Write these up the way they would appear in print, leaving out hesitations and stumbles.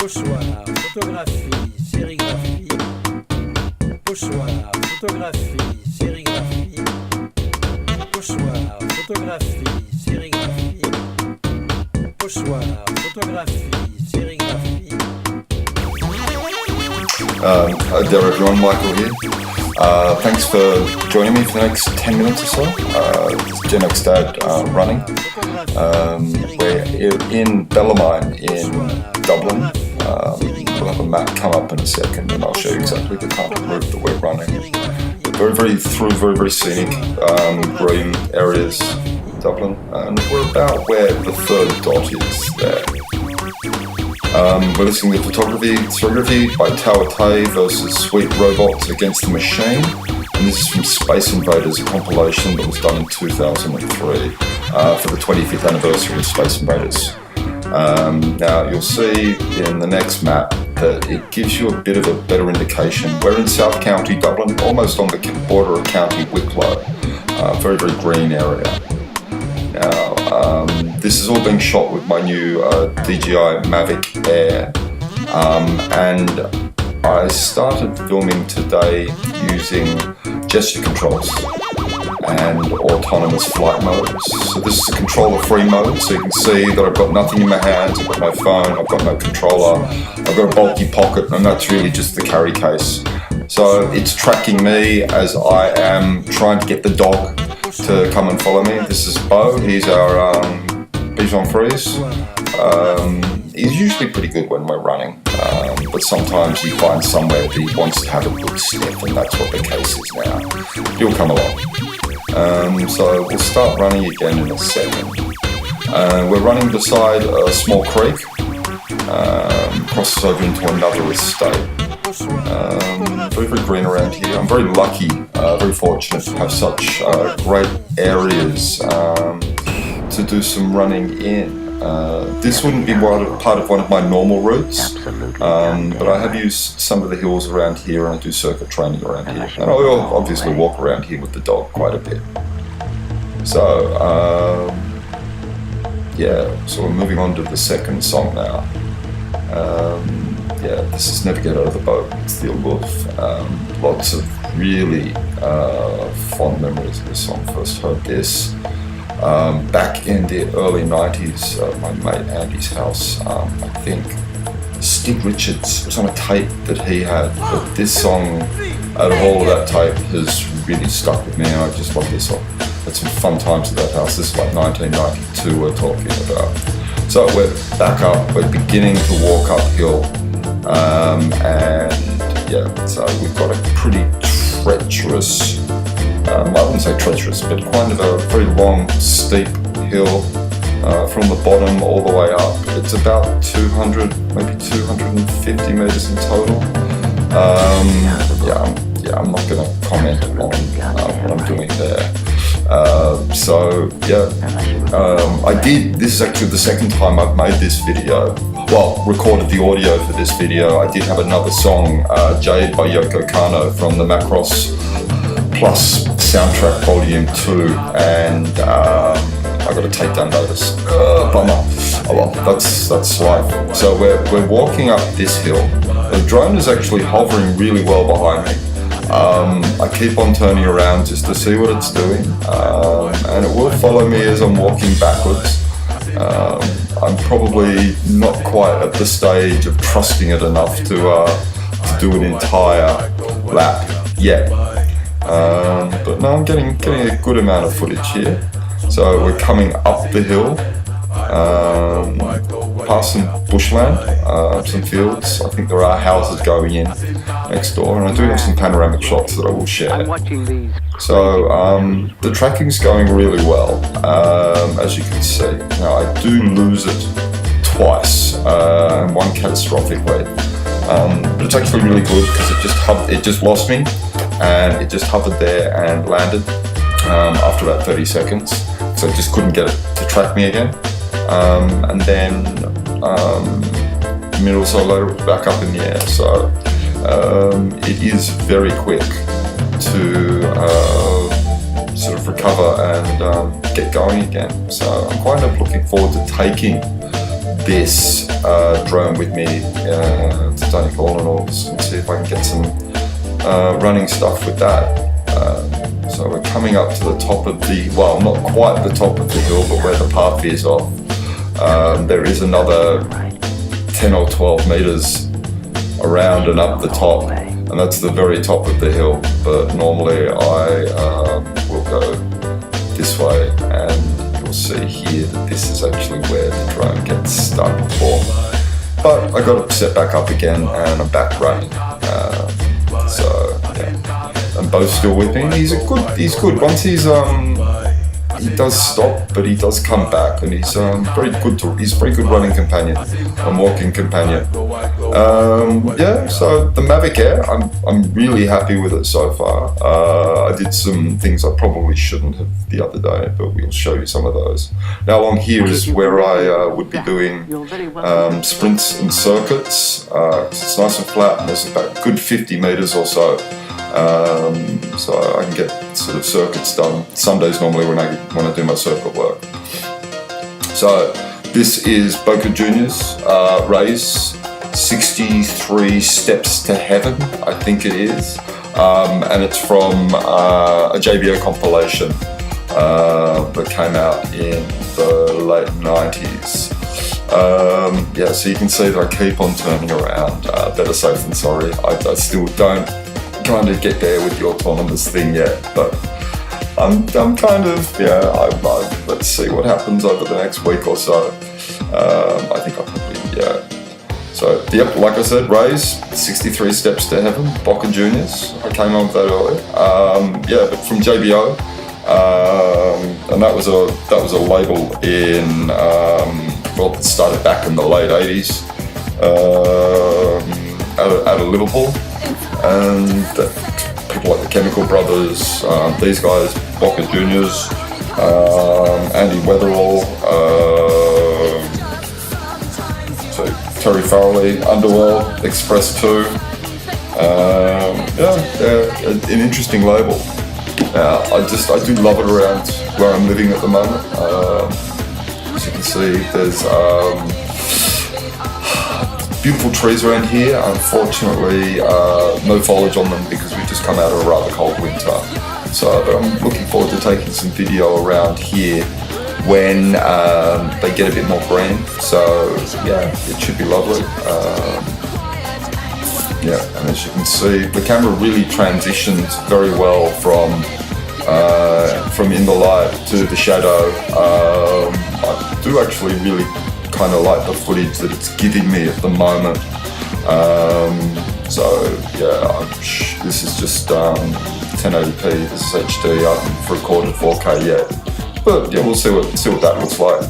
Pochoir, photographie, sérigraphie. Pochoir, photographie, sérigraphie. Pochoir, photographie, sérigraphie. Pochoir, photographie, sérigraphie. Hi there everyone, Michael here. Thanks for joining me for the next 10 minutes or so. This is Gen X Dad running. We're in Bellarmine in Dublin. We'll have a map come up in a second and I'll show you exactly the kind of route that we're running. Very scenic green areas, Dublin, and we're about where the third dot is there. We're listening to Photography by Tower Tay versus Sweet Robots Against the Machine, and this is from Space Invaders, a compilation that was done in 2003 for the 25th anniversary of Space Invaders. Now you'll see in the next map that it gives you a bit of a better indication. We're in South County, Dublin, almost on the border of County Wicklow, very green area. Now, this is all being shot with my new DJI Mavic Air, and I started filming today using gesture controls and autonomous flight modes. So this is a controller-free mode, so you can see that I've got nothing in my hands, I've got no phone, I've got no controller, I've got a bulky pocket, and that's really just the carry case. So it's tracking me as I am trying to get the dog to come and follow me. This is Bo, he's our Bichon Frise. He's usually pretty good when we're running, but sometimes he finds somewhere that he wants to have a good sniff, and that's what the case is now. He'll come along. So we'll start running again in a second. We're running beside a small creek, crosses over into another estate. Very green around here. I'm very lucky, very fortunate to have such great areas to do some running in. This wouldn't be part of one of my normal routes, but I have used some of the hills around here and I do circuit training around here. And I will obviously walk around here with the dog quite a bit. So, so we're moving on to the second song now. This is Never Get Out of the Boat. It's the Wolf. Lots of really fond memories of this song. First heard this back in the early 90s at my mate Andy's house. I think Stig Richards was on a tape that he had, but this song, out of all of that tape, has really stuck with me, and I just love this song. Had some fun times at that house. This is like 1992 we're talking about. So we're back up, we're beginning to walk uphill, so we've got a pretty treacherous, I wouldn't say treacherous, but kind of a very long, steep hill from the bottom all the way up. It's about 200, maybe 250 meters in total. I'm not going to comment on what I'm doing there. This is actually the second time I've made this video. Well, recorded the audio for this video. I did have another song, Jade by Yoko Kanno, from the Macross Plus soundtrack volume 2, and I got a takedown notice. Bummer. Oh well, that's life. So we're walking up this hill. The drone is actually hovering really well behind me. I keep on turning around just to see what it's doing, and it will follow me as I'm walking backwards. I'm probably not quite at the stage of trusting it enough to do an entire lap yet. But no, I'm getting a good amount of footage here. So we're coming up the hill, past some bushland, some fields. I think there are houses going in next door, and I do have some panoramic shots that I will share. So the tracking's going really well, as you can see. Now I do lose it twice, and one catastrophically. But it's actually really good because it just lost me, and it just hovered there and landed after about 30 seconds. So I just couldn't get it to track me again. And then a minute or so later it was back up in the air. So it is very quick to sort of recover and get going again. So I'm kind of looking forward to taking this drone with me to Tony All-in-Alls and see if I can get some running stuff with that. So we're coming up to the top of the, well, not quite the top of the hill, but where the path veers off. There is another 10 or 12 meters around and up the top, and that's the very top of the hill. But normally I will go this way, and you'll see here that this is actually where the drone gets stuck before. But I got it set back up again, and I'm back running. So yeah, and Bo's still with me. He's good. Once he does stop, but he does come back, and he's very good. He's a very good running companion, and walking companion. Yeah. So the Mavic Air, I'm really happy with it so far. I did some things I probably shouldn't have the other day, but we'll show you some of those. Now along here is where I would be doing sprints and circuits. It's nice and flat, and there's about a good 50 meters or so. So I can get sort of circuits done Sundays normally when I do my circuit work. So this is Boca Juniors race, 63 Steps to Heaven, I think it is, and it's from a JBO compilation that came out in the late 90s. Yeah, so you can see that I keep on turning around. Better safe than sorry. I still don't kind of get there with the autonomous thing yet, but I'm kind of, yeah, let's see what happens over the next week or so. I think I'll probably, yeah. So, yep, like I said, Rays, 63 Steps to Heaven, Boca Juniors. I came on with that earlier. Yeah, but from JBO, and that was a label in, well, it started back in the late 80s, out of Liverpool. And people like the Chemical Brothers, these guys, Boca Juniors, Andy Weatherall, so Terry Farrelly, Underworld, Express 2. Yeah, an interesting label. I do love it around where I'm living at the moment. As you can see, there's beautiful trees around here. Unfortunately, no foliage on them because we've just come out of a rather cold winter. So, but I'm looking forward to taking some video around here when they get a bit more green. So, yeah, it should be lovely. Yeah, and as you can see, the camera really transitions very well from in the light to the shadow. I do actually really kind of like the footage that it's giving me at the moment. So yeah, this is just 1080p. This is HD. I haven't recorded 4K yet, but yeah, we'll see what that looks like.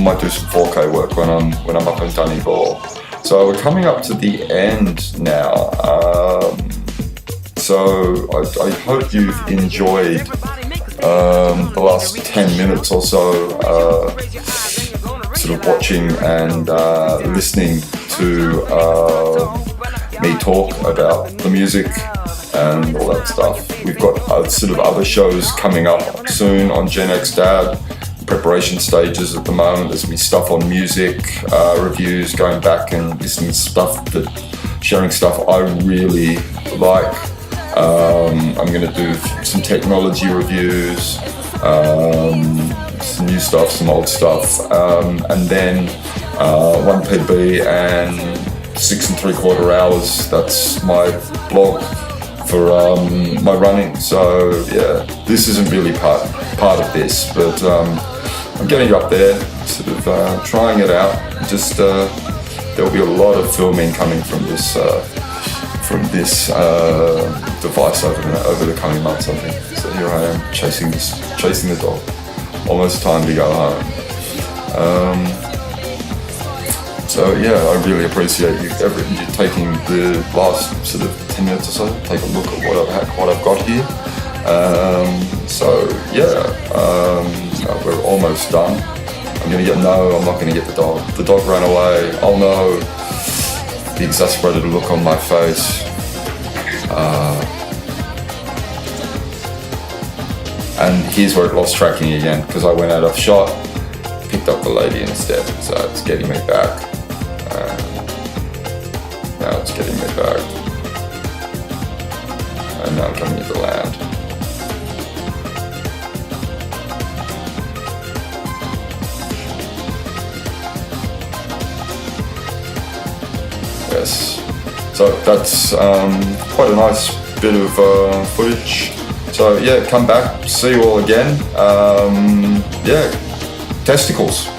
Might do some 4K work when I'm up in Donegal. So we're coming up to the end now. So I hope you've enjoyed the last 10 minutes or so. Sort of watching and listening to me talk about the music and all that stuff. We've got sort of other shows coming up soon on Gen X Dad, preparation stages at the moment. There's me stuff on music, reviews, going back and listening to stuff, sharing stuff I really like. I'm going to do some technology reviews, some new stuff, some old stuff, and then 1PB and 6 3/4 hours. That's my blog for my running. So yeah, this isn't really part of this, but I'm getting up there, sort of trying it out. Just there'll be a lot of filming coming from this device over the coming months, I think. So here I am chasing the dog. Almost time to go home. So yeah, I really appreciate you taking the last sort of 10 minutes or so, take a look at what I've got here. So yeah, we're almost done. I'm not going to get the dog. The dog ran away. Oh no, the exasperated look on my face. And here's where it lost tracking again, because I went out of shot, picked picked up the lady instead, so it's getting me back. Now it's getting me back. And now I'm coming to the land. Yes. So that's quite a nice bit of footage. So yeah, come back, see you all again. Yeah, testicles.